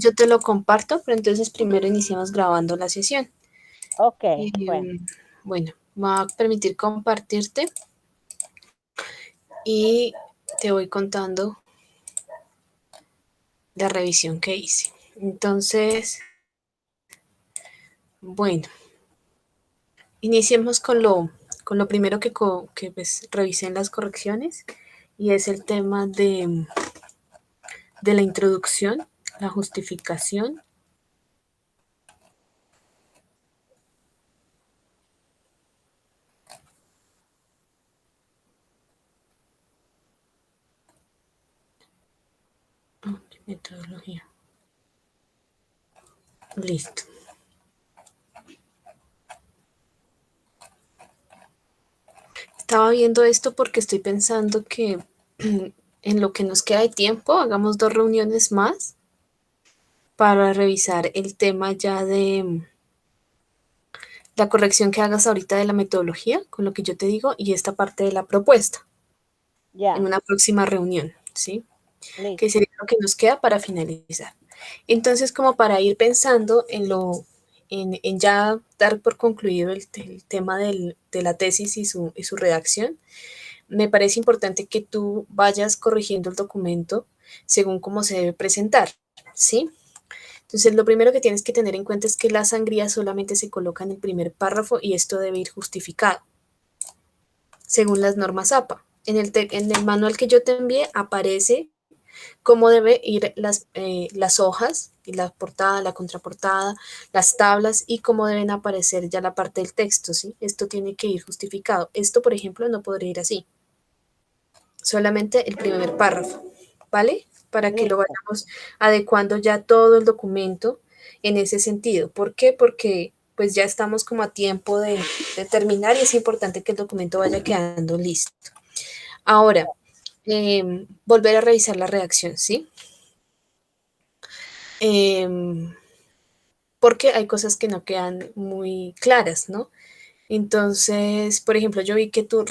Yo te lo comparto, pero entonces primero iniciamos grabando la sesión. Ok, bueno. Bueno, me va a permitir compartirte y te voy contando la revisión que hice. Entonces, bueno, iniciemos con lo primero que pues, revisé en las correcciones y es el tema de la introducción, la justificación. Metodología. Listo. Estaba viendo esto porque estoy pensando que en lo que nos queda de tiempo, hagamos 2 reuniones más para revisar el tema ya de la corrección que hagas ahorita de la metodología, con lo que yo te digo, y esta parte de la propuesta, en Ya, una próxima reunión, ¿sí? Que listo. sería lo que nos queda para finalizar. Entonces, como para ir pensando en ya dar por concluido el tema de la tesis y su redacción, me parece importante que tú vayas corrigiendo el documento según cómo se debe presentar, ¿sí? Entonces, lo primero que tienes que tener en cuenta es que la sangría solamente se coloca en el primer párrafo y esto debe ir justificado, según las normas APA. En el manual que yo te envié aparece cómo debe ir las hojas y la portada, la contraportada, las tablas y cómo deben aparecer ya la parte del texto, ¿sí? Esto tiene que ir justificado. Esto, por ejemplo, no podría ir así. Solamente el primer párrafo, ¿vale? Para que lo Listo. vayamos adecuando ya todo el documento en ese sentido. ¿Por qué? Porque pues ya estamos como a tiempo de terminar y es importante que el documento vaya quedando listo. Ahora, volver a revisar la redacción, ¿sí? Porque hay cosas que no quedan muy claras, ¿no? Entonces, por ejemplo, yo vi que tú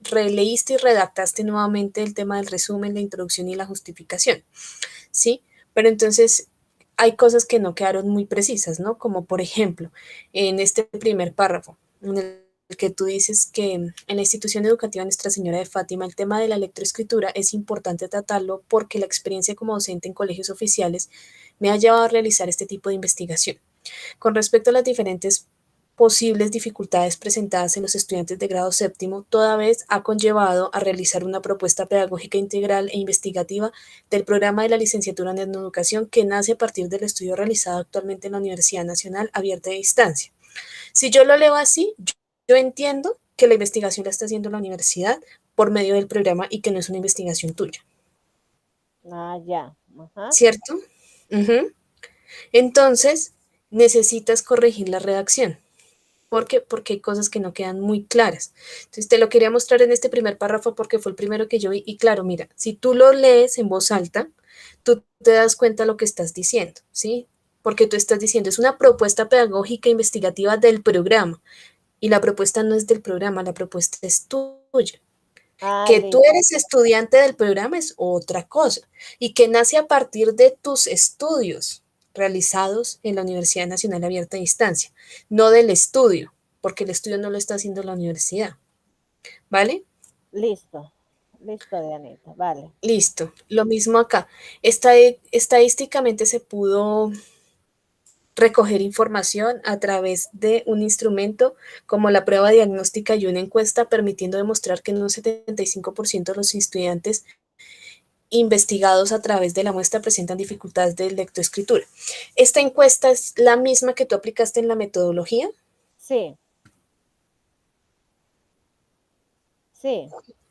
releíste y redactaste nuevamente el tema del resumen, la introducción y la justificación, ¿sí? Pero entonces hay cosas que no quedaron muy precisas, ¿no? Como por ejemplo, en este primer párrafo, en el que tú dices que en la institución educativa Nuestra Señora de Fátima el tema de la lectoescritura es importante tratarlo porque la experiencia como docente en colegios oficiales me ha llevado a realizar este tipo de investigación. Con respecto a las diferentes posibles dificultades presentadas en los estudiantes de grado séptimo, toda vez ha conllevado a realizar una propuesta pedagógica integral e investigativa del programa de la licenciatura en educación que nace a partir del estudio realizado actualmente en la Universidad Nacional Abierta de Distancia. Si yo lo leo así, yo entiendo que la investigación la está haciendo la universidad por medio del programa y que no es una investigación tuya, Ah, ya. Ajá. ¿cierto? Uh-huh. Entonces, necesitas corregir la redacción. ¿Por qué? Porque hay cosas que no quedan muy claras. Entonces te lo quería mostrar en este primer párrafo porque fue el primero que yo vi. Y claro, mira, si tú lo lees en voz alta, tú te das cuenta de lo que estás diciendo, ¿sí? Porque tú estás diciendo, es una propuesta pedagógica investigativa del programa. Y la propuesta no es del programa, la propuesta es tuya. Ah, Que tú listo. eres estudiante del programa es otra cosa. Y que nace a partir de tus estudios realizados en la Universidad Nacional Abierta a Distancia, no del estudio, porque el estudio no lo está haciendo la universidad. ¿Vale? Listo. Listo, Dianita. Vale. Listo. Lo mismo acá. Estadísticamente se pudo recoger información a través de un instrumento como la prueba diagnóstica y una encuesta, permitiendo demostrar que en un 75% de los estudiantes investigados a través de la muestra presentan dificultades de lectoescritura. ¿Esta encuesta es la misma que tú aplicaste en la metodología? Sí, sí.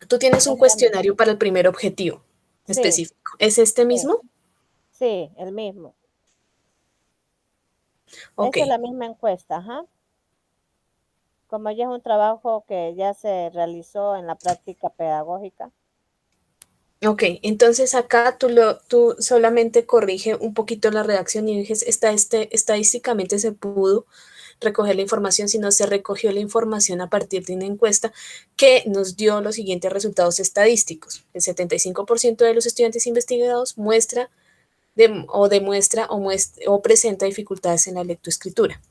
Tú tienes un Es la misma. cuestionario para el primer objetivo Sí, específico. ¿Es este sí, mismo? sí, el mismo. Ok, Esa es la misma encuesta, ajá. Como ya es un trabajo que ya se realizó en la práctica pedagógica. ok. Entonces acá tú solamente corrige un poquito la redacción y dices, estadísticamente se pudo recoger la información, sino se recogió la información a partir de una encuesta que nos dio los siguientes resultados estadísticos. El 75% de los estudiantes investigados muestra o demuestra o presenta dificultades en la lectoescritura.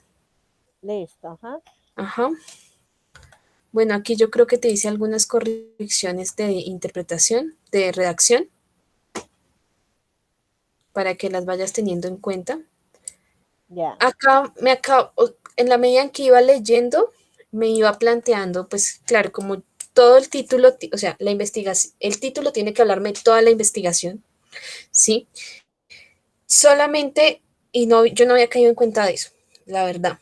Listo, ajá. Ajá. Bueno, aquí yo creo que te hice algunas correcciones de interpretación, de redacción, para que las vayas teniendo en cuenta. Ya, Acá en la medida en que iba leyendo, me iba planteando, pues claro, como todo el título, o sea, la investigación, el título tiene que hablarme de toda la investigación, ¿sí? Solamente, y no, yo no había caído en cuenta de eso, la verdad.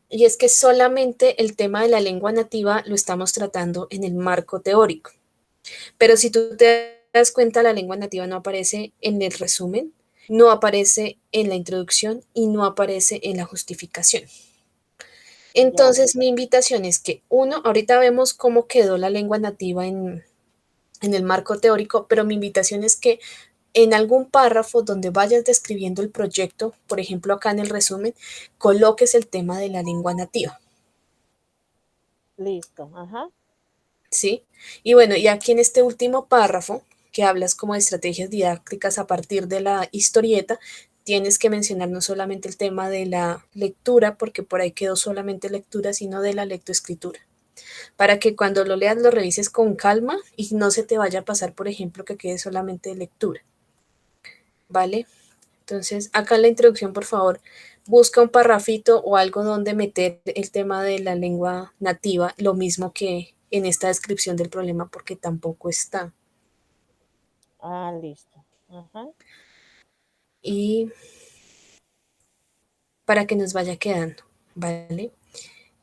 Y es que solamente el tema de la lengua nativa lo estamos tratando en el marco teórico. Pero si tú te das cuenta, la lengua nativa no aparece en el resumen, no aparece en la introducción y no aparece en la justificación. ya, Entonces, mi invitación es que, uno, ahorita vemos cómo quedó la lengua nativa en el marco teórico, pero mi invitación es que en algún párrafo donde vayas describiendo el proyecto, por ejemplo, acá en el resumen, coloques el tema de la lengua nativa, listo, ajá. ¿sí? Y bueno, y aquí en este último párrafo, que hablas como de estrategias didácticas a partir de la historieta, tienes que mencionar no solamente el tema de la lectura, porque por ahí quedó solamente lectura, sino de la lectoescritura, para que cuando lo leas lo revises con calma y no se te vaya a pasar, por ejemplo, que quede solamente de lectura, ¿vale? Entonces, acá en la introducción, por favor, busca un parrafito o algo donde meter el tema de la lengua nativa, lo mismo que en esta descripción del problema, porque tampoco está. Ah, listo. Ajá. Y para que nos vaya quedando, ¿vale?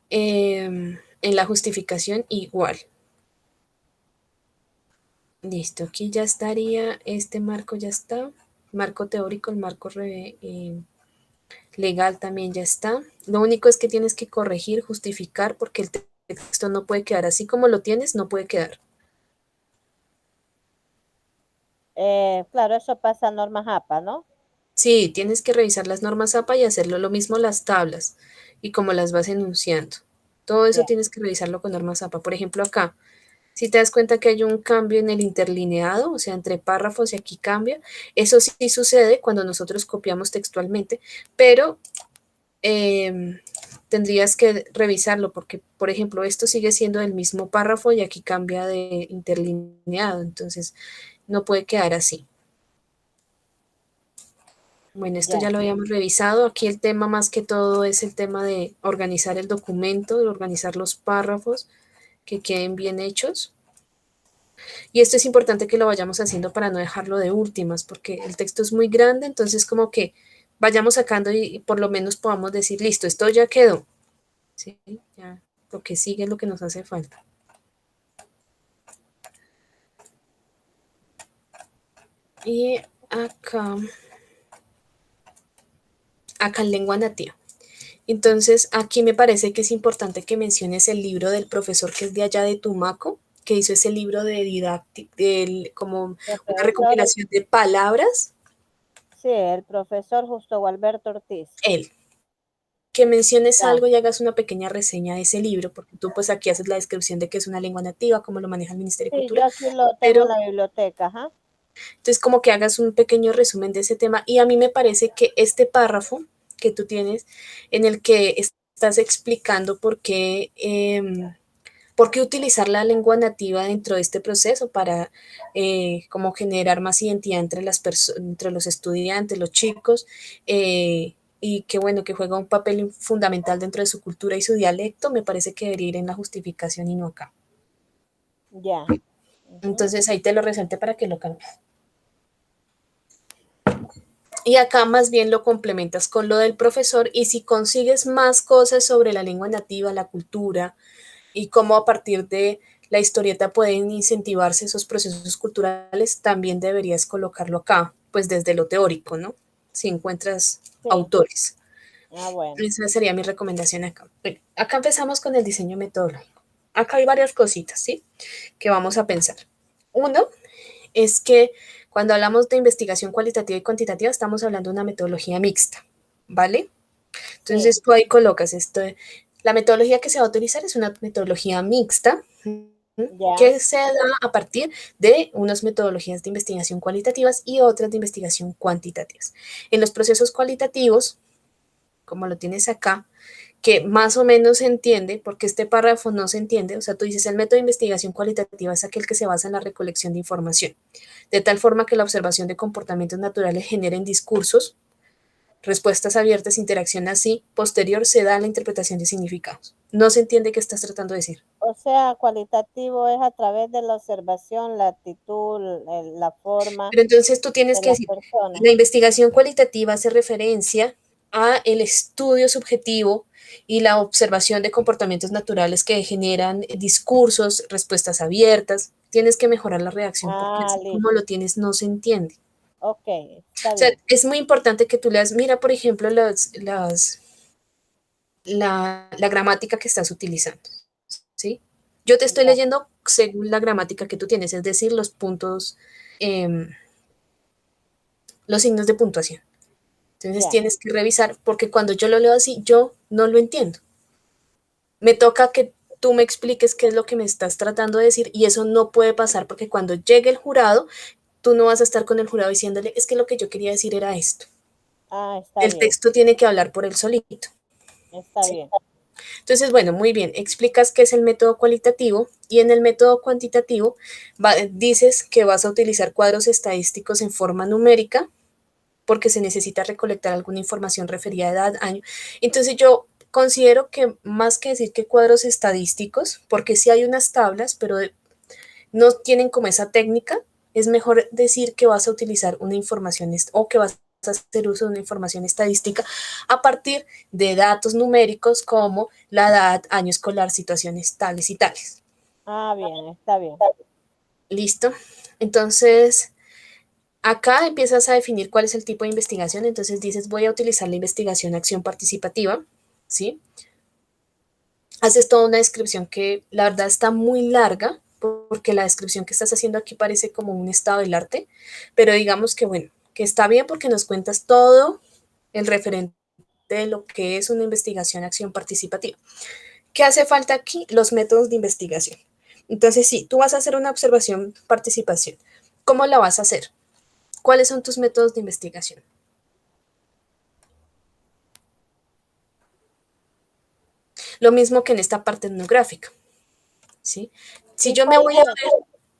En la justificación igual. Listo, aquí ya estaría, este marco ya está, marco teórico, el marco legal también ya está. Lo único es que tienes que corregir, justificar, porque el texto no puede quedar así como lo tienes, no puede quedar. Claro, eso pasa en normas APA, ¿no? Sí, tienes que revisar las normas APA y hacerlo lo mismo las tablas y como las vas enunciando. Todo eso Ya, tienes que revisarlo con normas APA. Por ejemplo, acá, si te das cuenta que hay un cambio en el interlineado, o sea, entre párrafos y aquí cambia, eso sí sucede cuando nosotros copiamos textualmente, pero eh, tendrías que revisarlo porque, por ejemplo, esto sigue siendo el mismo párrafo y aquí cambia de interlineado, entonces no puede quedar así. Bueno, esto ya ya. lo habíamos revisado. Aquí el tema más que todo es el tema de organizar el documento, de organizar los párrafos, que queden bien hechos. Y esto es importante que lo vayamos haciendo para no dejarlo de últimas, porque el texto es muy grande, entonces como que vayamos sacando y por lo menos podamos decir, listo, esto ya quedó. ¿Sí? Ya, lo que sigue es lo que nos hace falta. Y acá, acá en lengua nativa. Entonces, aquí me parece que es importante que menciones el libro del profesor que es de allá de Tumaco, que hizo ese libro de didáctica, como una Profesor, recopilación de palabras, sí, el profesor Justo Gualberto Ortiz. él. Que menciones Ya. algo y hagas una pequeña reseña de ese libro, porque tú pues aquí haces la descripción de que es una lengua nativa, cómo lo maneja el Ministerio de Sí, Cultura, yo aquí lo tengo en pero la biblioteca, ajá. entonces como que hagas un pequeño resumen de ese tema y a mí me parece que este párrafo que tú tienes en el que estás explicando por qué utilizar la lengua nativa dentro de este proceso para como generar más identidad entre, entre los estudiantes, los chicos, y que bueno, que juega un papel fundamental dentro de su cultura y su dialecto, me parece que debería ir en la justificación y no acá. Ya. Ujú. Entonces ahí te lo resalté para que lo cambies. Y acá más bien lo complementas con lo del profesor y si consigues más cosas sobre la lengua nativa, la cultura y cómo a partir de la historieta pueden incentivarse esos procesos culturales, también deberías colocarlo acá, pues desde lo teórico, ¿no? Si encuentras Sí. autores. Ah, bueno. Esa sería mi recomendación acá. Bueno, acá empezamos con el diseño metodológico. Acá hay varias cositas, ¿sí? Que vamos a pensar. Uno es que cuando hablamos de investigación cualitativa y cuantitativa, estamos hablando de una metodología mixta, ¿vale? Sí. Entonces tú ahí colocas esto. La metodología que se va a utilizar es una metodología mixta, Ya. que se da a partir de unas metodologías de investigación cualitativas y otras de investigación cuantitativas. En los procesos cualitativos, como lo tienes acá, que más o menos se entiende, porque este párrafo no se entiende, o sea, tú dices, el método de investigación cualitativa es aquel que se basa en la recolección de información, de tal forma que la observación de comportamientos naturales generen discursos, respuestas abiertas, interacción así, posterior se da la interpretación de significados. No se entiende qué estás tratando de decir. O sea, cualitativo es a través de la observación, la actitud, la forma Pero entonces tú tienes de que las decir, personas. la investigación cualitativa hace referencia a el estudio subjetivo y la observación de comportamientos naturales que generan discursos, respuestas abiertas. Tienes que mejorar la redacción porque Ah, así como listo. lo tienes no se entiende. Ok, está O sea, bien. es muy importante que tú leas, mira, por ejemplo, la gramática que estás utilizando, ¿sí? Yo te estoy Ya, leyendo según la gramática que tú tienes, es decir, los puntos, eh, los signos de puntuación. Entonces ya. tienes que revisar, porque cuando yo lo leo así, yo no lo entiendo. Me toca que tú me expliques qué es lo que me estás tratando de decir y eso no puede pasar porque cuando llegue el jurado, tú no vas a estar con el jurado diciéndole, es que lo que yo quería decir era esto. Ah, está El bien, texto tiene que hablar por él solito. está ¿Sí? bien. Entonces, bueno, muy bien, explicas qué es el método cualitativo y en el método cuantitativo dices que vas a utilizar cuadros estadísticos en forma numérica porque se necesita recolectar alguna información referida a edad, año. Entonces yo considero que más que decir que cuadros estadísticos, porque sí hay unas tablas, pero no tienen como esa técnica, es mejor decir que vas a utilizar una información o que vas a hacer uso de una información estadística a partir de datos numéricos como la edad, año escolar, situaciones tales y tales. Ah, bien, está bien. ¿Listo? Entonces, acá empiezas a definir cuál es el tipo de investigación, entonces dices, voy a utilizar la investigación acción participativa, ¿sí? Haces toda una descripción que la verdad está muy larga, porque la descripción que estás haciendo aquí parece como un estado del arte, pero digamos que bueno, que está bien porque nos cuentas todo el referente de lo que es una investigación acción participativa. ¿Qué hace falta aquí? Los métodos de investigación. Entonces, sí, tú vas a hacer una observación participación. ¿Cómo la vas a hacer? ¿Cuáles son tus métodos de investigación? Lo mismo que en esta parte etnográfica, ¿sí? Si ¿Y yo me voy a cuáles, ver,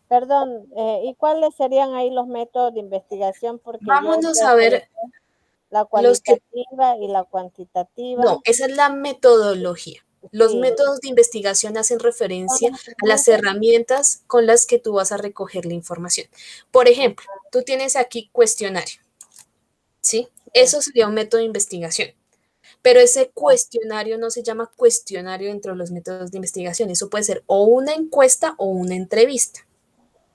perdón, y cuáles serían ahí los métodos de investigación? Porque yo vámonos sé a que ver la los que, cualitativa y la cuantitativa, no, esa es la metodología. Los sí, métodos de investigación hacen son referencia los a las mismos. herramientas con las que tú vas a recoger la información. Por Ah, ejemplo, tú tienes aquí cuestionario, ¿sí? sí, Eso sería un método de investigación. Pero ese ya. cuestionario no se llama cuestionario dentro de los métodos de investigación. Eso puede ser o una encuesta o una entrevista,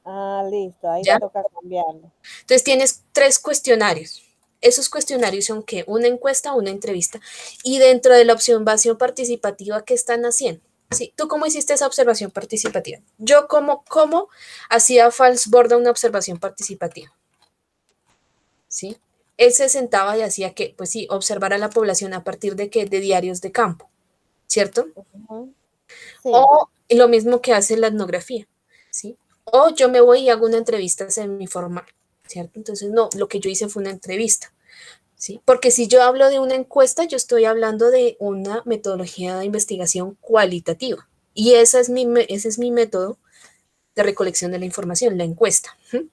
Ah, listo, ahí ¿ya? toca cambiarlo. Entonces tienes tres cuestionarios. Esos cuestionarios son que una encuesta o una entrevista. Y dentro de la observación participativa, ¿qué están haciendo? Sí, ¿tú cómo hiciste esa observación participativa? Yo cómo hacía Falsborda una observación participativa, ¿sí? Él se sentaba y hacía que, pues sí, observar a la población a partir de qué, de diarios de campo, ¿cierto? Ujú, sí, O lo mismo que hace la etnografía, ¿sí? O yo me voy y hago una entrevista semiformal, ¿cierto? Entonces, no, lo que yo hice fue una entrevista, ¿sí? Porque si yo hablo de una encuesta, yo estoy hablando de una metodología de investigación cualitativa. Y ese es mi método de recolección de la información, la encuesta. ¿Sí?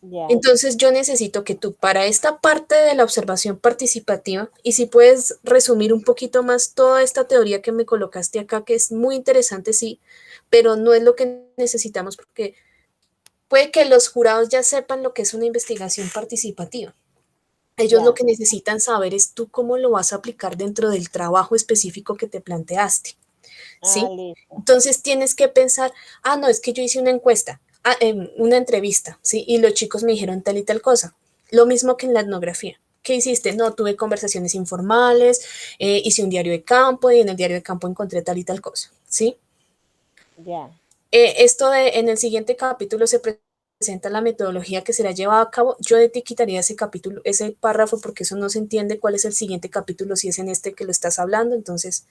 ya. Entonces yo necesito que tú para esta parte de la observación participativa, y si puedes resumir un poquito más toda esta teoría que me colocaste acá, que es muy interesante, sí, pero no es lo que necesitamos porque puede que los jurados ya sepan lo que es una investigación participativa. Ellos lo Ya. que necesitan saber es tú cómo lo vas a aplicar dentro del trabajo específico que te planteaste. Ah, ¿Sí? listo. Entonces tienes que pensar, ah, no, es que yo hice una encuesta, una entrevista, ¿sí? Y los chicos me dijeron tal y tal cosa. Lo mismo que en la etnografía. ¿Qué hiciste? No, tuve conversaciones informales, hice un diario de campo y en el diario de campo encontré tal y tal cosa, ¿sí? Ya. En el siguiente capítulo se presenta la metodología que será llevada a cabo. Yo de ti quitaría ese capítulo, ese párrafo, porque eso no se entiende cuál es el siguiente capítulo si es en este que lo estás hablando, entonces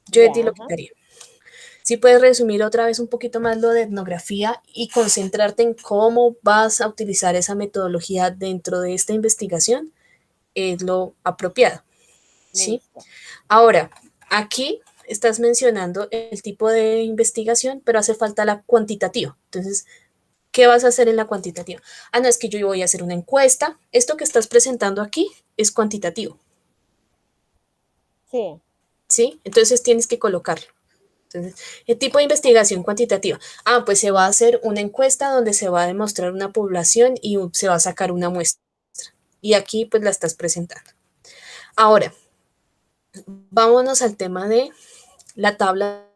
yo de ti Ya, lo ajá. quitaría. Si puedes resumir otra vez un poquito más lo de etnografía y concentrarte en cómo vas a utilizar esa metodología dentro de esta investigación, es lo apropiado, ¿sí? Listo. Ahora, aquí estás mencionando el tipo de investigación, pero hace falta la cuantitativa. Entonces, ¿qué vas a hacer en la cuantitativa? Ah, no, es que yo voy a hacer una encuesta. Esto que estás presentando aquí es cuantitativo, Sí, ¿sí? Entonces tienes que colocarlo. Entonces, el tipo de investigación cuantitativa. Ah, pues se va a hacer una encuesta donde se va a demostrar una población y se va a sacar una muestra. Y aquí pues la estás presentando. Ahora, vámonos al tema de la tabla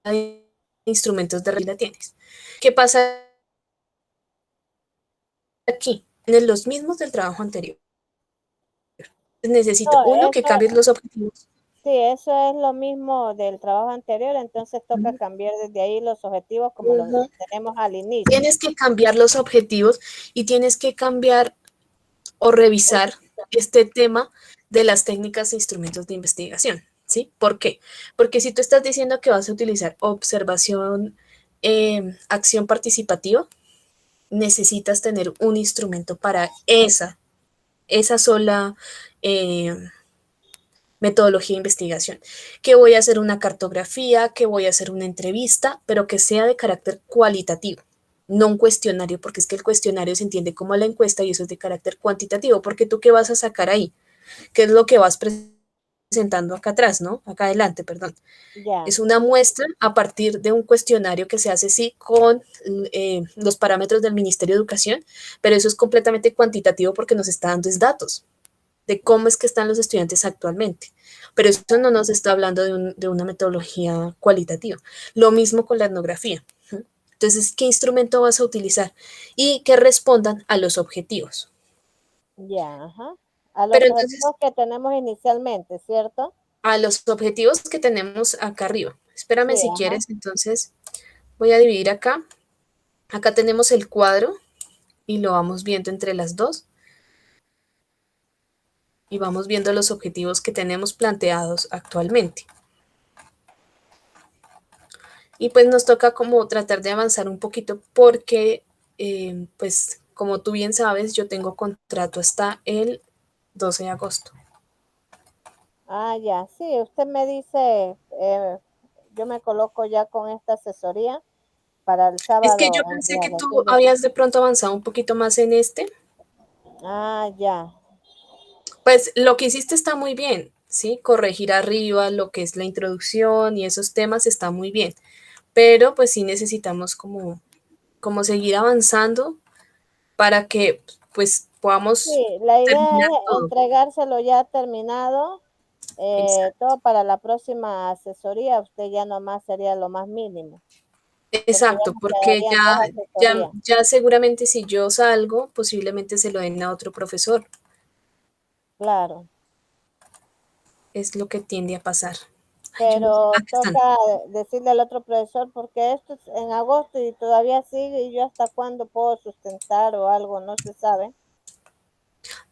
de instrumentos de regla tienes. ¿Qué pasa aquí? En los mismos del trabajo anterior. Necesito, no, uno, que cambies eso, los objetivos. sí, eso es lo mismo del trabajo anterior, entonces toca cambiar desde ahí los objetivos como los Ujú. tenemos al inicio. Tienes que cambiar los objetivos y tienes que cambiar o revisar este tema de las técnicas e instrumentos de investigación, ¿sí? ¿Por qué? Porque si tú estás diciendo que vas a utilizar observación, acción participativa, necesitas tener un instrumento para esa sola eh, metodología de investigación. Que voy a hacer una cartografía, que voy a hacer una entrevista, pero que sea de carácter cualitativo, no un cuestionario, porque es que el cuestionario se entiende como la encuesta y eso es de carácter cuantitativo, porque tú qué vas a sacar ahí, qué es lo que vas presentando acá atrás, ¿no? Acá adelante, perdón. Ya, Es una muestra a partir de un cuestionario que se hace, sí, con los parámetros del Ministerio de Educación, pero eso es completamente cuantitativo porque nos está dando es datos de cómo es que están los estudiantes actualmente. Pero eso no nos está hablando de una metodología cualitativa. Lo mismo con la etnografía. Entonces, ¿qué instrumento vas a utilizar? Y que respondan a los objetivos. ya, ajá. A Pero los entonces, objetivos que tenemos inicialmente, ¿cierto? a los objetivos que tenemos acá arriba. Sí, Espérame si ajá. quieres, entonces voy a dividir acá. Acá tenemos el cuadro y lo vamos viendo entre las dos y vamos viendo los objetivos que tenemos planteados actualmente. Y pues nos toca como tratar de avanzar un poquito porque, pues como tú bien sabes, yo tengo contrato hasta el 12 de agosto. Ah, ya, sí, usted me dice, yo me coloco ya con esta asesoría para el Es que sábado yo pensé que enviarlo, tú ¿entiendes? habías de pronto avanzado un poquito más en este. Ah, ya. Pues lo que hiciste está muy bien, ¿sí? Corregir arriba lo que es la introducción y esos temas está muy bien. Pero pues sí necesitamos como seguir avanzando para que pues podamos Sí, la idea terminar es todo. entregárselo ya terminado, Exacto. todo para la próxima asesoría, usted ya nomás sería lo más mínimo, porque ya Exacto, nos porque quedarían 2 asesorías. ya seguramente si yo salgo, posiblemente se lo den a otro profesor. Claro, Es lo que tiende a pasar. Ay, yo no sé. pero Acá están. toca decirle al otro profesor, porque esto es en agosto y todavía sigue, y yo hasta cuándo puedo sustentar o algo, no se sabe.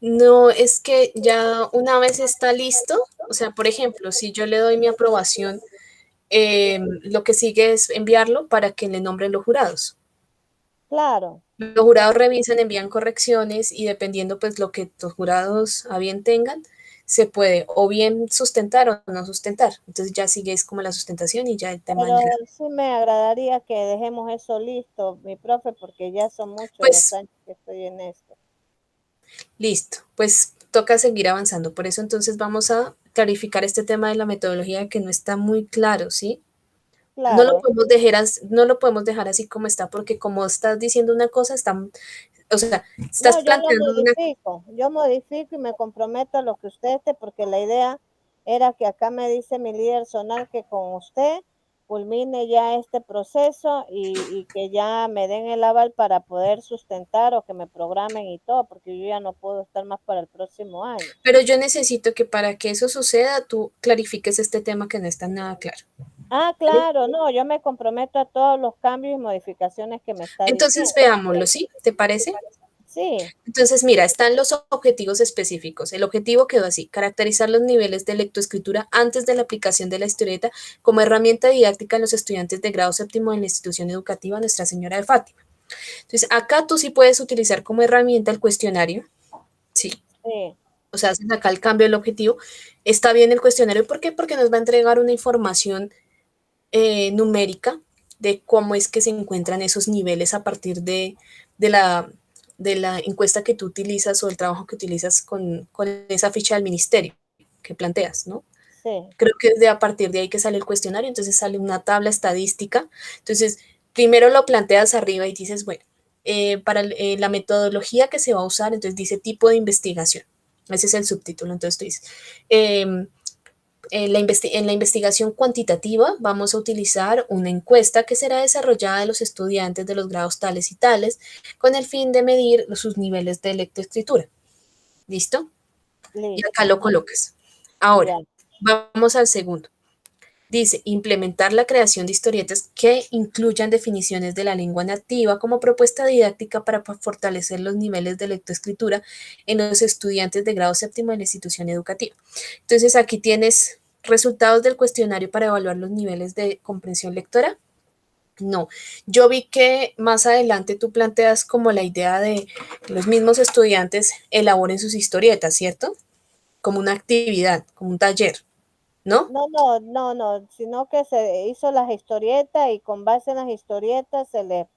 No, es que ya una vez está listo, o sea, por ejemplo, si yo le doy mi aprobación, lo que sigue es enviarlo para que le nombren los jurados. Claro, Los jurados revisan, envían correcciones y dependiendo pues lo que los jurados a bien tengan, se puede o bien sustentar o no sustentar. Entonces ya sigue es como la sustentación y ya el tema del pero grado. sí me agradaría que dejemos eso listo, mi profe, porque ya son muchos los Pues años que estoy en esto. listo, pues toca seguir avanzando. Por eso entonces vamos a clarificar este tema de la metodología que no está muy claro, ¿sí? Claro, No lo podemos dejar así como está, porque como estás diciendo una cosa, o sea, estás no, planteando una. yo modifico y me comprometo a lo que usted esté, porque la idea era que acá me dice mi líder zonal que con usted culmine ya este proceso y que ya me den el aval para poder sustentar o que me programen y todo, porque yo ya no puedo estar más para el próximo año. Pero yo necesito que para que eso suceda, tú clarifiques este tema que no está nada claro. Ah, ¿Vale? claro, no, yo me comprometo a todos los cambios y modificaciones que me está Entonces diciendo. veámoslo, ¿sí? ¿Te parece? Sí, Entonces, mira, están los objetivos específicos. El objetivo quedó así: caracterizar los niveles de lectoescritura antes de la aplicación de la historieta como herramienta didáctica en los estudiantes de grado séptimo en la institución educativa Nuestra Señora de Fátima. Entonces, acá tú sí puedes utilizar como herramienta el cuestionario, sí. sí, O sea, haces acá el cambio del objetivo. Está bien el cuestionario, ¿por qué? Porque nos va a entregar una información numérica de cómo es que se encuentran esos niveles a partir de la, de la encuesta que tú utilizas o el trabajo que utilizas con esa ficha del ministerio que planteas, ¿no? sí, Creo que es de a partir de ahí que sale el cuestionario, entonces sale una tabla estadística. Entonces, primero lo planteas arriba y dices, bueno, para la metodología que se va a usar, entonces dice tipo de investigación. Ese es el subtítulo. Entonces tú dices, eh, en la investigación cuantitativa vamos a utilizar una encuesta que será desarrollada de los estudiantes de los grados tales y tales con el fin de medir sus niveles de lectoescritura. ¿Listo? Y acá listo, lo ajá, colocas. Ahora, ya, vamos al segundo. Dice, implementar la creación de historietas que incluyan definiciones de la lengua nativa como propuesta didáctica para fortalecer los niveles de lectoescritura en los estudiantes de grado séptimo de la institución educativa. Entonces, aquí tienes resultados del cuestionario para evaluar los niveles de comprensión lectora. No, yo vi que más adelante tú planteas como la idea de que los mismos estudiantes elaboren sus historietas, ¿cierto? Como una actividad, como un taller, ¿no? no, no, no, no, sino que se hizo las historietas y con base en las historietas se les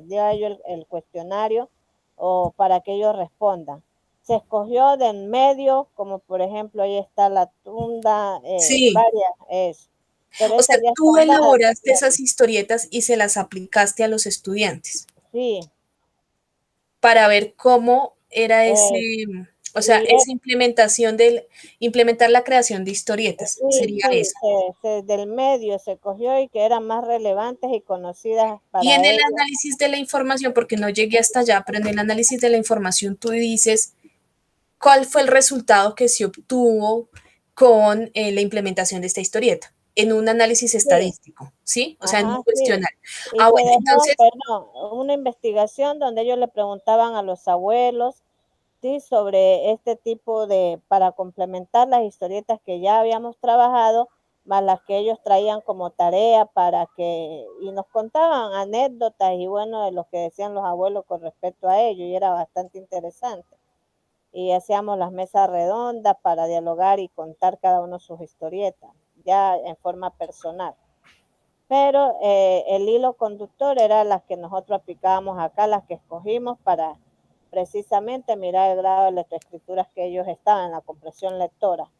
dio a ellos el cuestionario o para que ellos respondan. Se escogió de en medio, como por ejemplo ahí está la tunda, Sí, varias, es, pero o esas sea, ya tú están dadas, elaboraste esas historietas y se las aplicaste a los estudiantes sí, para ver cómo era ese, eh, o sea, y esa implementación implementar la creación de historietas, sí, sería sí, eso. del medio se cogió y que eran más relevantes y conocidas Y para en el ellos. análisis de la información, porque no llegué hasta allá, pero en el análisis de la información tú dices cuál fue el resultado que se obtuvo con la implementación de esta historieta en un análisis Sí, estadístico, ¿sí? O sea, en un ajá, sí. cuestionario. Y Ah, se bueno, dejó, entonces, perdón, una investigación donde ellos le preguntaban a los abuelos, sí, sobre este tipo de, para complementar las historietas que ya habíamos trabajado, más las que ellos traían como tarea para que, y nos contaban anécdotas y bueno, de lo que decían los abuelos con respecto a ello, y era bastante interesante. Y hacíamos las mesas redondas para dialogar y contar cada uno sus historietas, ya en forma personal. Pero el hilo conductor era las que nosotros aplicábamos acá, las que escogimos para precisamente mirar el grado de lectoescrituras que ellos estaban en la comprensión lectora.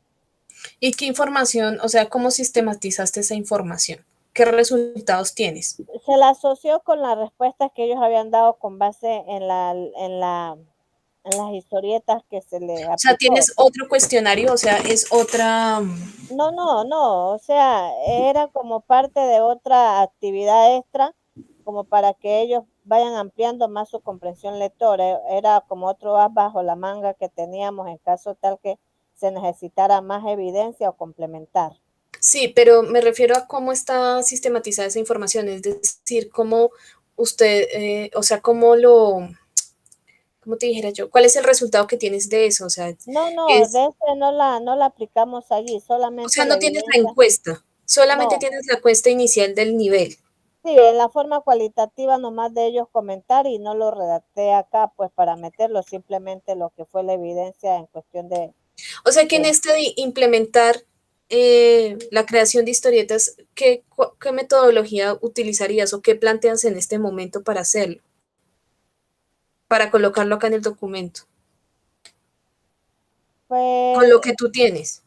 ¿y qué información, o sea, cómo sistematizaste esa información? ¿Qué resultados tienes? Se la asoció con las respuestas que ellos habían dado con base en las historietas que se les O sea, aplicó. tienes otro cuestionario, o sea, es otra... No, no, no, o sea, era como parte de otra actividad extra, como para que ellos vayan ampliando más su comprensión lectora. Era como otro as bajo la manga que teníamos en caso tal que se necesitara más evidencia o complementar. Sí, pero me refiero a cómo está sistematizada esa información, es decir, cómo usted, o sea, cómo te dijera yo, ¿cuál es el resultado que tienes de eso? No, no, Es, de este no la aplicamos allí, o solamente sea, la no tienes la evidencia. encuesta, solamente No, tienes la encuesta inicial del nivel. sí, en la forma cualitativa nomás de ellos comentar y no lo redacté acá pues para meterlo, simplemente lo que fue la evidencia en cuestión O sea, que en de este de implementar la creación de historietas, ¿qué metodología utilizarías o qué planteas en este momento para hacerlo, para colocarlo acá en el documento, con pues lo que tú tienes?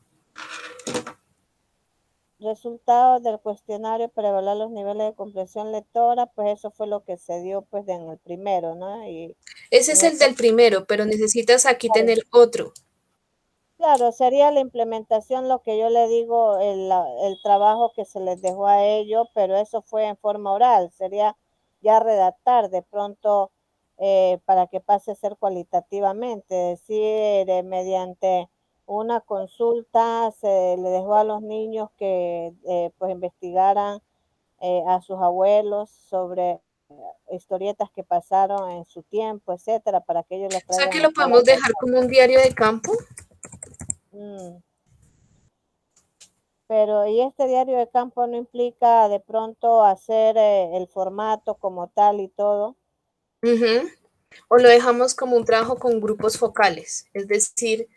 resultados del cuestionario para evaluar los niveles de comprensión lectora, pues eso fue lo que se dio pues en el primero, ¿no? Ese Y es el del primero, pero necesitas aquí claro, tener otro. claro, sería la implementación lo que yo le digo, el trabajo que se les dejó a ellos, pero eso fue en forma oral, sería ya redactar de pronto para que pase a ser cualitativamente, decir, mediante una consulta se le dejó a los niños que pues investigaran a sus abuelos sobre historietas que pasaron en su tiempo, etcétera, para que ellos las O sea traigan que lo aquí a la podemos dejar casa. como un diario de campo. Mm. Pero, ¿y este diario de campo no implica de pronto hacer el formato como tal y todo? Ujú. O lo dejamos como un trabajo con grupos focales, es decir,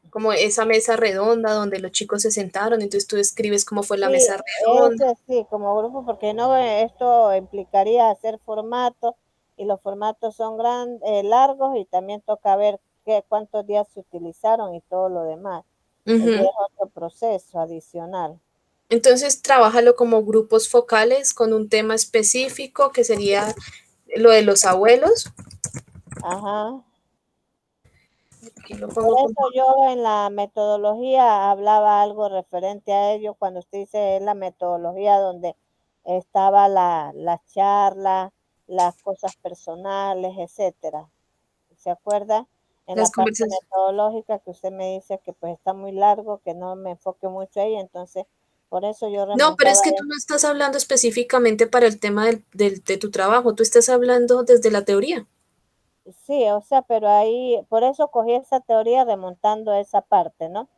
como esa mesa redonda donde los chicos se sentaron, entonces tú escribes cómo fue la Sí, mesa redonda. ese sí, como grupo, porque no, esto implicaría hacer formatos y los formatos son largos y también toca ver cuántos días se utilizaron y todo lo demás. Ya Ujú. es otro proceso adicional. Entonces, trabájalo como grupos focales con un tema específico que sería lo de los abuelos. Ajá. Aquí lo Por pongo como... eso yo en la metodología hablaba algo referente a ello, cuando usted dice es la metodología donde estaba la charla, las cosas personales, etcétera. ¿Se acuerda? En la las parte conversaciones. metodológica que usted me dice que pues está muy largo, que no me enfoque mucho ahí, entonces por eso yo No, pero es remontaba que tú no estás hablando específicamente para el tema de tu trabajo, tú estás hablando desde la teoría. sí, o sea, pero ahí, por eso cogí esa teoría remontando esa parte, ¿no?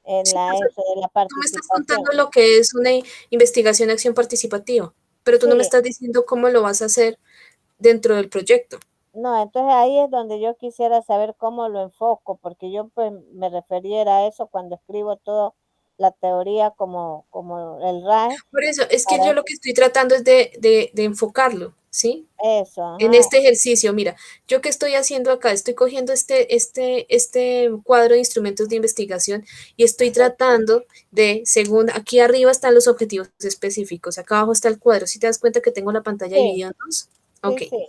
En Sí, o la sea, eso de la tú me estás contando participación. lo que es una investigación de acción participativa, pero tú no me Sí, estás diciendo cómo lo vas a hacer dentro del proyecto. no, entonces ahí es donde yo quisiera saber cómo lo enfoco, porque yo pues me referiera a eso cuando escribo toda la teoría como el RAE, Por eso, es que yo para lo que estoy tratando es de enfocarlo, ¿sí? eso, En ajá, este ejercicio, mira, yo qué estoy haciendo acá, estoy cogiendo este cuadro de instrumentos de investigación y estoy tratando de, según aquí arriba están los objetivos específicos, acá abajo está el cuadro, si te das cuenta que tengo la pantalla sí, dividida en dos, sí, ok, sí,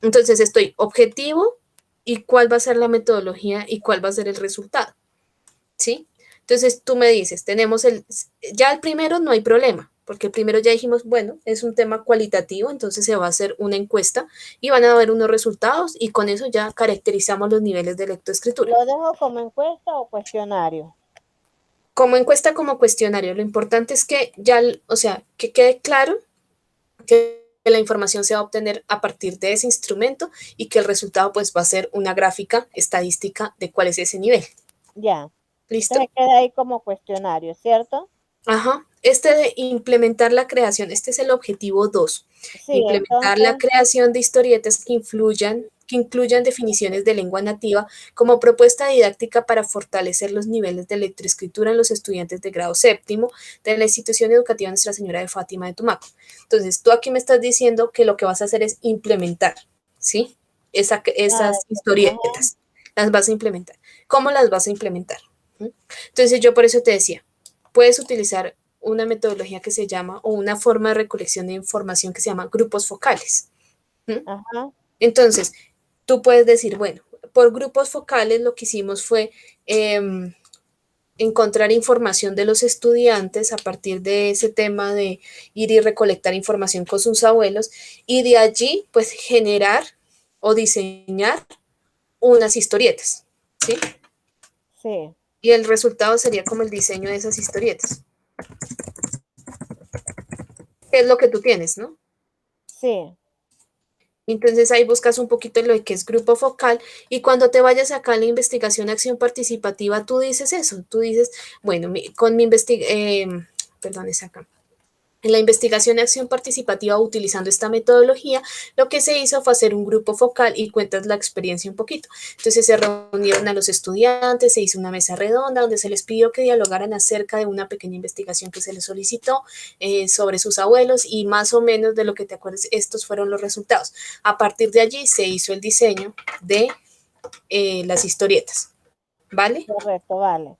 entonces estoy objetivo y cuál va a ser la metodología y cuál va a ser el resultado, ¿sí? Entonces tú me dices, ya el primero no hay problema, porque el primero ya dijimos, bueno, es un tema cualitativo, entonces se va a hacer una encuesta y van a haber unos resultados y con eso ya caracterizamos los niveles de lectoescritura. lo dejo como encuesta o cuestionario. Como encuesta, como cuestionario, lo importante es que ya, o sea, que quede claro que la información se va a obtener a partir de ese instrumento y que el resultado pues va a ser una gráfica estadística de cuál es ese nivel. Ya, ¿Listo? entonces queda ahí como cuestionario, ¿cierto? Ajá. Este de implementar la creación, este es el objetivo 2. Sí, Implementar la entonces, creación de historietas que incluyan definiciones de lengua nativa como propuesta didáctica para fortalecer los niveles de lectoescritura en los estudiantes de grado séptimo de la institución educativa Nuestra Señora de Fátima de Tumaco. Entonces, tú aquí me estás diciendo que lo que vas a hacer es implementar, ¿sí? ah, Esas ajá, historietas, las vas a implementar. ¿Cómo las vas a implementar? ¿Mm? Entonces, yo por eso te decía, puedes utilizar una metodología que se llama, o una forma de recolección de información que se llama grupos focales. ¿Mm? ajá, Entonces, tú puedes decir, bueno, por grupos focales lo que hicimos fue encontrar información de los estudiantes a partir de ese tema de ir y recolectar información con sus abuelos y de allí pues generar o diseñar unas historietas, ¿sí? sí, Y el resultado sería como el diseño de esas historietas, que es lo que tú tienes, ¿no? sí, Entonces ahí buscas un poquito lo de que es grupo focal y cuando te vayas acá a la investigación acción participativa, tú dices eso, tú dices, bueno, con mi investigación, perdón, es acá. En la investigación de acción participativa utilizando esta metodología, lo que se hizo fue hacer un grupo focal y cuentas la experiencia un poquito. Entonces se reunieron a los estudiantes, se hizo una mesa redonda donde se les pidió que dialogaran acerca de una pequeña investigación que se les solicitó sobre sus abuelos y más o menos de lo que te acuerdes, estos fueron los resultados. A partir de allí se hizo el diseño de las historietas, ¿vale? correcto, vale.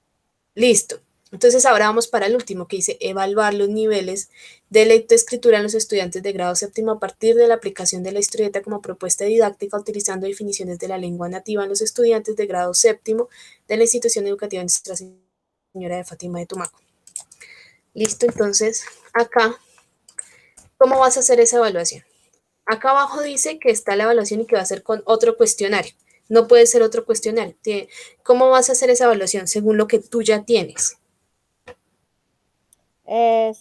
Listo. Entonces ahora vamos para el último que dice evaluar los niveles de lectoescritura en los estudiantes de grado séptimo a partir de la aplicación de la historieta como propuesta didáctica utilizando definiciones de la lengua nativa en los estudiantes de grado séptimo de la institución educativa Nuestra Señora de Fátima de Tumaco. Listo, entonces acá, ¿cómo vas a hacer esa evaluación? Acá abajo dice que está la evaluación y que va a ser con otro cuestionario. No puede ser otro cuestionario. ¿Cómo vas a hacer esa evaluación? Según lo que tú ya tienes.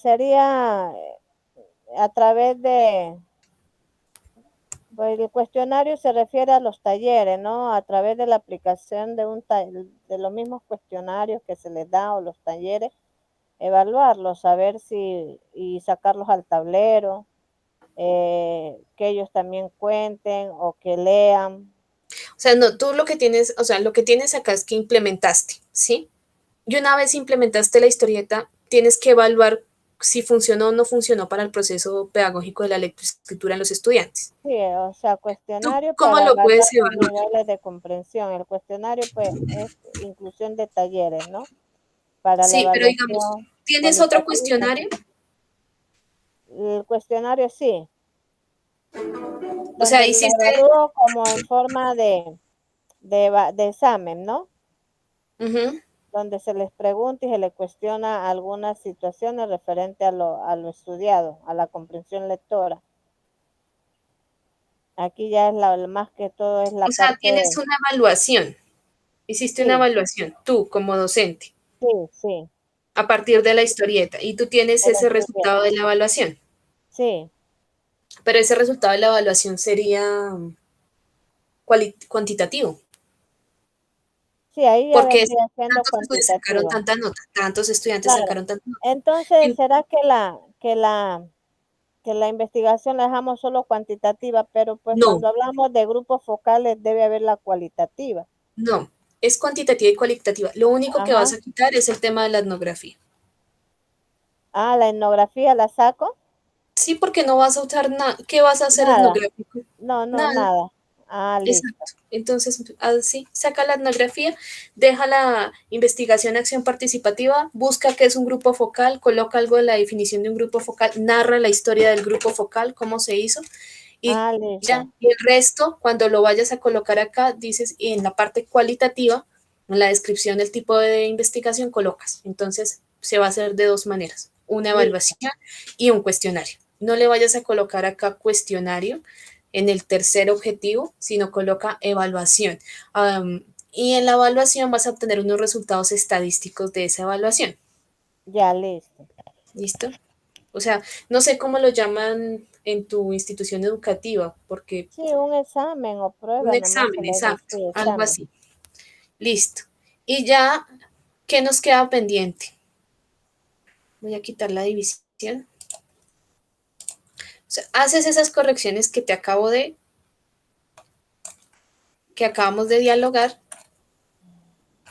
Sería a través Pues el cuestionario se refiere a los talleres, ¿no? A través de la aplicación de los mismos cuestionarios que se les da o los talleres, evaluarlos, saber si y sacarlos al tablero, que ellos también cuenten o que lean. O sea, no, tú lo que tienes, o sea, lo que tienes acá es que implementaste, ¿sí? Y una vez implementaste la historieta, tienes que evaluar si funcionó o no funcionó para el proceso pedagógico de la lectoescritura en los estudiantes. Sí, o sea, ¿Tú cuestionario cómo para lo evaluar puedes los evaluar? niveles de comprensión. El cuestionario, pues, es inclusión de talleres, ¿no? Para la Sí, pero digamos, evaluación ¿tienes otro cualitativa. cuestionario? El cuestionario sí, O sea, donde lo hiciste, evalúo como en forma de examen, ¿no? ujú. Donde se les pregunta y se les cuestiona algunas situaciones referente a lo estudiado, a la comprensión lectora. Aquí ya es más que todo es la O sea, parte, tienes una evaluación, hiciste una sí, evaluación, tú como docente, sí, sí, a partir de la historieta, y tú tienes el ese estudiante, resultado de la evaluación, sí. pero ese resultado de la evaluación sería cuantitativo, Sí, ahí ya porque vendría siendo tantos estudiantes sacaron cuantitativa, tanta nota, tantos estudiantes claro. sacaron tanta nota. Entonces, ¿será que la investigación la dejamos solo cuantitativa, pero pues No, cuando hablamos de grupos focales debe haber la cualitativa? no, es cuantitativa y cualitativa. Lo único que vas Ajá. a quitar es el tema de la etnografía. Ah, la etnografía la saco. Sí, porque no vas a usar nada. ¿Qué vas a hacer Nada. etnográfico? No, no, Nada. nada. Ah, listo. Exacto. Entonces, así, saca la etnografía, deja la investigación acción participativa, busca qué es un grupo focal, coloca algo de la definición de un grupo focal, narra la historia del grupo focal, cómo se hizo, y Ah, ya, listo. y el resto, cuando lo vayas a colocar acá, dices, y en la parte cualitativa, en la descripción del tipo de investigación, colocas. Entonces, se va a hacer de dos maneras, una Listo. evaluación y un cuestionario. No le vayas a colocar acá cuestionario en el tercer objetivo, sino coloca evaluación. Y en la evaluación vas a obtener unos resultados estadísticos de esa evaluación. Ya, listo. ¿Listo? O sea, no sé cómo lo llaman en tu institución educativa, porque Sí, un examen o un prueba nomás se examen, le dice, exacto, sí, algo examen. así. Listo. Y ya, ¿qué nos queda pendiente? Voy a quitar la división. O sea, haces esas correcciones que acabamos de dialogar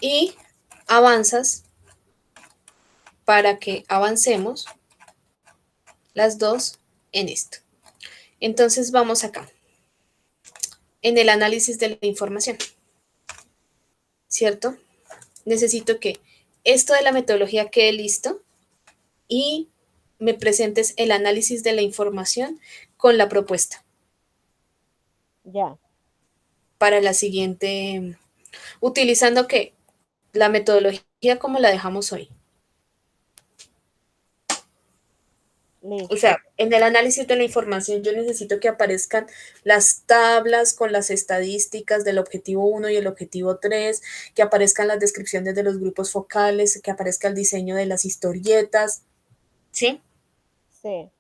y avanzas para que avancemos las dos en esto. Entonces vamos acá, en el análisis de la información, ¿cierto? Necesito que esto de la metodología quede listo y me presentes el análisis de la información con la propuesta Ya, para la siguiente, utilizando que la metodología como la dejamos hoy. O listo. sea, en el análisis de la información yo necesito que aparezcan las tablas con las estadísticas del objetivo 1 y el objetivo 3, que aparezcan las descripciones de los grupos focales, que aparezca el diseño de las historietas, ¿sí? Sí,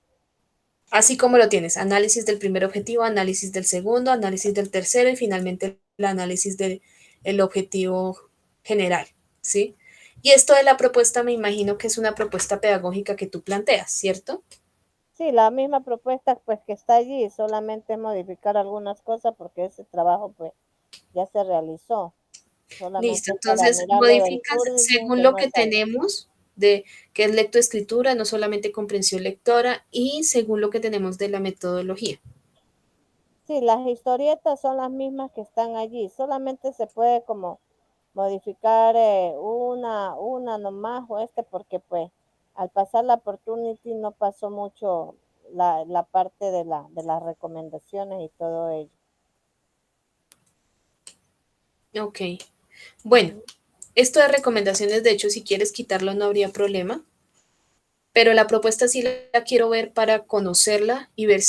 Así como lo tienes, análisis del primer objetivo, análisis del segundo, análisis del tercero y finalmente el análisis del el objetivo general, ¿sí? Y esto de la propuesta me imagino que es una propuesta pedagógica que tú planteas, ¿cierto? sí, la misma propuesta pues que está allí, solamente modificar algunas cosas porque ese trabajo pues ya se realizó, Listo, solamente para entonces mirarlo del modificas currículum según que lo no que salga. tenemos de que es lectoescritura, no solamente comprensión lectora, y según lo que tenemos de la metodología. Sí, las historietas son las mismas que están allí, solamente se puede como modificar una nomás o porque pues al pasar la opportunity no pasó mucho la parte de las recomendaciones y todo ello. Ok, bueno, Ujú. esto de recomendaciones, de hecho, si quieres quitarlo no habría problema, pero la propuesta sí la quiero ver para conocerla y ver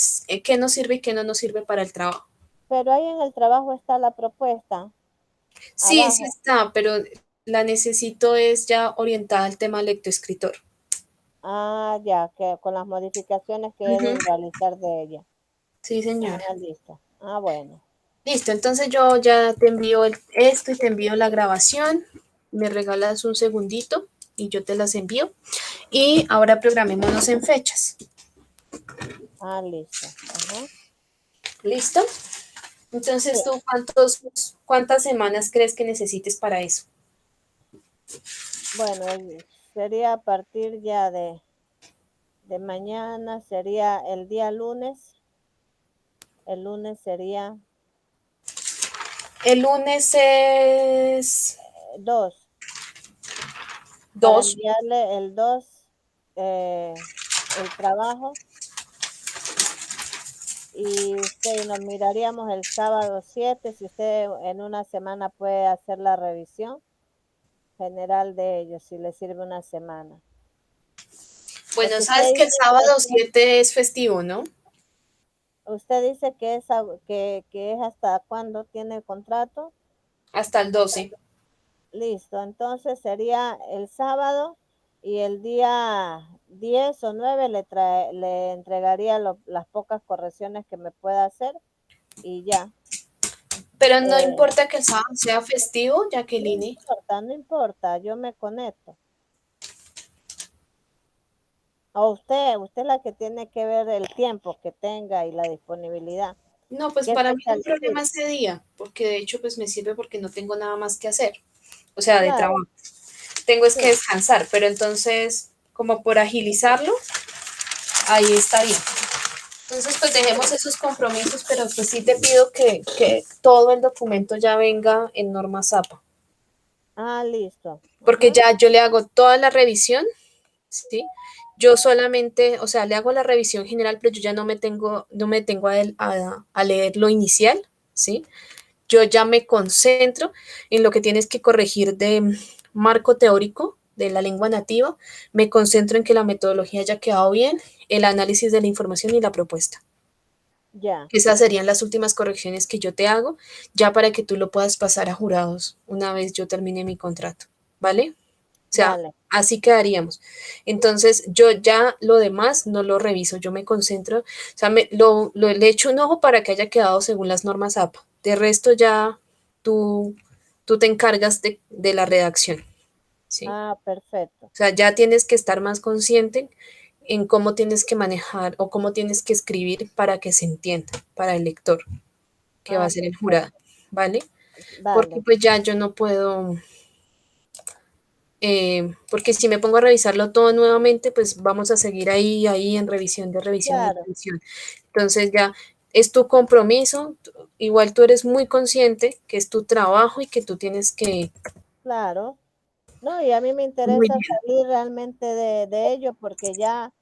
qué nos sirve y qué no nos sirve para el trabajo. Pero ahí en el trabajo está la propuesta, Sí, sí abajo. está, pero la necesito es ya orientada al tema lectoescritor. Ah, ya, que con las modificaciones que he Ujú. de realizar de ella. Sí, señora. Ah, listo. Ah, bueno. Listo, entonces yo ya te envío esto y te envío la grabación. Me regalas un segundito y yo te las envío. Y ahora programémonos en fechas. Ah, listo. Ajá. ¿Listo? Sí. Entonces, ¿cuántas semanas crees que necesites para eso? Bueno, sería a partir ya de mañana, sería el día lunes. El lunes sería El lunes es 2, para 2. enviarle el 2 el trabajo, y nos miraríamos el sábado 7 si usted en una semana puede hacer la revisión general de ellos, si le sirve una semana. Bueno, Porque usted sabes que el dice que sábado 7 es festivo, ¿no? que es hasta cuándo tiene el contrato. Hasta el 12. Listo, entonces sería el sábado y el día 10 o 9 le entregaría las pocas correcciones que me pueda hacer y ya. Pero no Eh, importa que el sábado sea festivo, no Jacqueline. importa, no importa, yo me conecto. O usted es la que tiene que ver el tiempo que tenga y la disponibilidad. No, pues ¿Qué para mí fecha no hay le problema sirve? ese día, porque de hecho pues me sirve porque no tengo nada más que hacer, o sea, de Claro, trabajo. Tengo es que sí. descansar, pero entonces, como por agilizarlo, ahí está bien. Entonces, pues dejemos esos compromisos, pero pues sí te pido que todo el documento ya venga en norma ZAPA, Ah, listo. porque Ajá, ya yo le hago toda la revisión, ¿sí? Yo solamente, o sea, le hago la revisión general, pero yo ya no me tengo a leer lo inicial, ¿sí? Yo ya me concentro en lo que tienes que corregir de marco teórico de la lengua nativa, me concentro en que la metodología haya quedado bien, el análisis de la información y la propuesta. ya, Esas serían las últimas correcciones que yo te hago, ya para que tú lo puedas pasar a jurados una vez yo termine mi contrato, ¿vale? O sea, vale. así quedaríamos. Entonces, yo ya lo demás no lo reviso, yo me concentro, o sea, le echo un ojo para que haya quedado según las normas APA. De resto, ya tú, tú te encargas de la redacción, ¿sí? Ah, perfecto. O sea, ya tienes que estar más consciente en cómo tienes que manejar o cómo tienes que escribir para que se entienda, para el lector, que va a Ah, ser el jurado, perfecto. ¿vale? Porque Vale. pues ya yo no puedo, porque si me pongo a revisarlo todo nuevamente, pues vamos a seguir ahí en revisión de revisión y Claro, revisión. Entonces ya es tu compromiso, igual tú eres muy consciente que es tu trabajo y que tú tienes que... claro. No, y a mí me Muy interesa bien. salir realmente de ello porque ya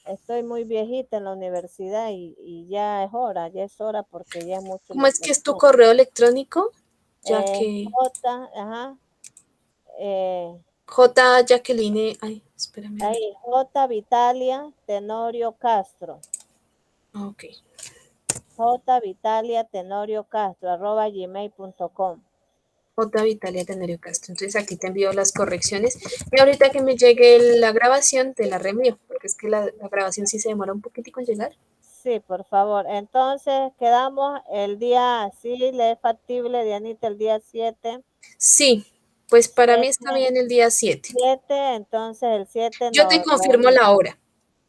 estoy muy viejita en la universidad y ya es hora porque ya es mucho ¿Cómo lo es que que es tu tengo. correo electrónico? Ya que... Ajá, eh, J. Jacqueline, ay, espérame. ahí, J. Vitalia Tenorio Castro, Ok. J. Vitalia Tenorio Castro, @gmail.com. J. Vitalia Tenerio Castro. Entonces aquí te envío las correcciones y ahorita que me llegue la grabación te la reenvío, porque es que la grabación sí se demora un poquitico en llegar. Sí, por favor. Entonces, quedamos el día, sí, le es factible, Dianita, el día 7. Sí, pues para mí 7, está bien el día 7. 7, entonces el 7 Yo te nos confirmo reunimos. la hora.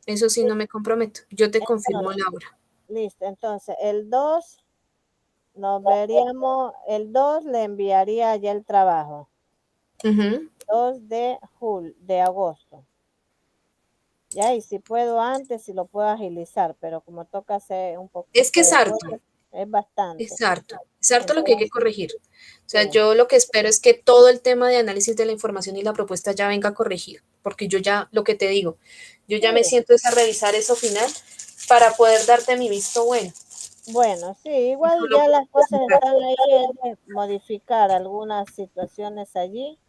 Eso sí, no Listo, me comprometo. Yo te confirmo entonces, la hora. listo. Entonces, el 2 nos veríamos, el 2 le enviaría ya el trabajo. Ujú. 2 de agosto. Ya, y si puedo antes, si lo puedo agilizar, pero como toca hacer un Es que poquito es de harto, cosas, es bastante. es harto lo que hay que Entonces, corregir. O sea, sí, yo lo que espero es que todo el tema de análisis de la información y la propuesta ya venga corregido, porque yo ya, lo que te digo, yo ya me sí. siento es a revisar eso final para poder darte mi visto bueno. Bueno, sí, Y tú igual lo ya las puedes cosas mirar. están ahí, es de modificar algunas situaciones allí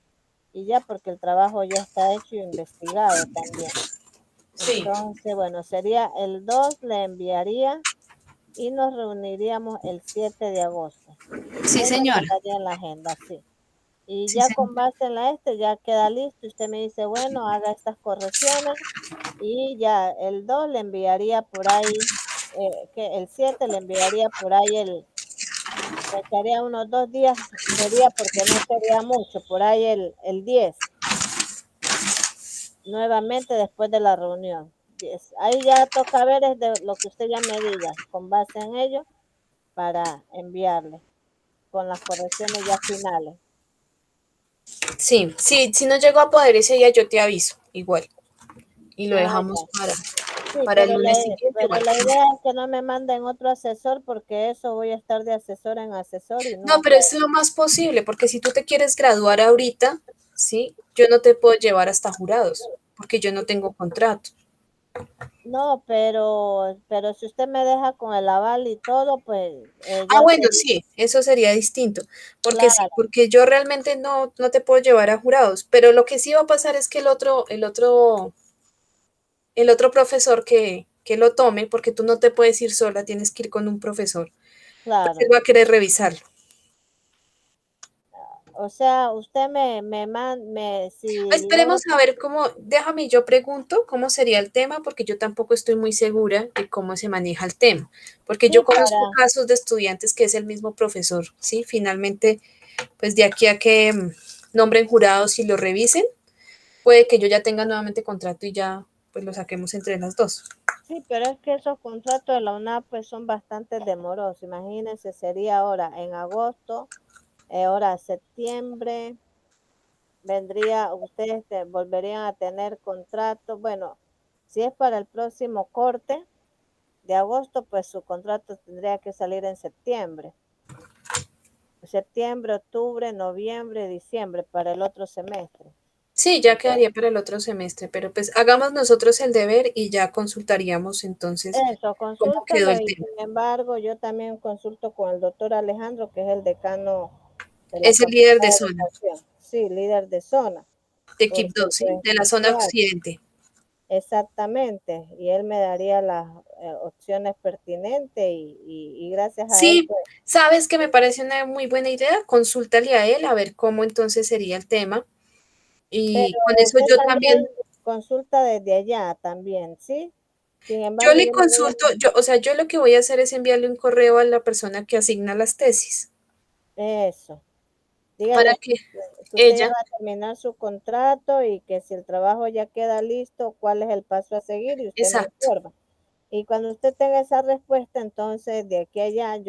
y ya porque el trabajo ya está hecho y investigado también. Sí, Entonces, bueno, sería el 2 le enviaría y nos reuniríamos el 7 de agosto. sí, Ahí lo señora. mandaría en la agenda, sí. Y Sí, ya con señora. base en la ya queda listo. Y usted me dice, bueno, haga estas correcciones y ya el 2 le enviaría por ahí, que el 7 le enviaría por ahí me echaría unos 2 días, sería porque no sería mucho, por ahí el 10, nuevamente después de la reunión. 10. Ahí ya toca ver es de lo que usted ya me diga, con base en ello, para enviarle, con las correcciones ya finales. Sí, sí, si no llego a poder ese día, yo te aviso, igual. Y lo Ah, dejamos ya. Sí, para el lunes siguiente, pero igual. la idea es que no me manden otro asesor porque eso voy a estar de asesor en asesor y No, nunca. pero es lo más posible, porque si tú te quieres graduar ahorita, ¿sí? Yo no te puedo llevar hasta jurados, porque yo no tengo contrato. No, pero si usted me deja con el aval y todo, pues Ah, ya bueno, sería, sí, eso sería distinto, porque sí, claro, porque yo realmente no te puedo llevar a jurados, pero lo que sí va a pasar es que el otro profesor que lo tome, porque tú no te puedes ir sola, tienes que ir con un profesor, pues él claro. va a querer revisarlo. O sea, usted me, si Esperemos luego, a ver cómo, déjame yo pregunto cómo sería el tema, porque yo tampoco estoy muy segura de cómo se maneja el tema, porque yo sí, conozco casos de estudiantes que es el mismo profesor, ¿sí? Finalmente, pues de aquí a que nombren jurados y lo revisen, puede que yo ya tenga nuevamente contrato y ya pues lo saquemos entre las dos. sí, pero es que esos contratos de la UNAP pues son bastante demorosos. Imagínense, sería ahora en agosto, ahora septiembre, vendría, ustedes volverían a tener contrato. Bueno, si es para el próximo corte de agosto, pues su contrato tendría que salir en septiembre. Septiembre, octubre, noviembre, diciembre, para el otro semestre. Sí, ya Entonces, quedaría para el otro semestre, pero pues hagamos nosotros el deber y ya consultaríamos entonces eso, cómo quedó el consúltame y tema. sin embargo yo también consulto con el doctor Alejandro, que es el decano de la Es el líder de Facultad de zona, Educación, sí, líder de zona, de Equip porque 2, ¿sí? pues, De la zona claro, occidente. exactamente, y él me daría las opciones pertinentes y gracias a él, Sí, pues, sabes que me parece una muy buena idea, consúltale a él a ver cómo entonces sería el tema pero y con eso usted yo también también, consulta desde allá también, ¿sí? Sin yo embargo, le yo le voy consulto, yo, o sea, yo lo que voy a hacer es enviarle un correo a la persona que asigna las tesis a eso. para Dígale que que usted ya ella, va a terminar su contrato y que si el trabajo ya queda listo, cuál es el paso a seguir y usted me exacto. informa. Y cuando usted tenga esa respuesta, entonces de aquí a allá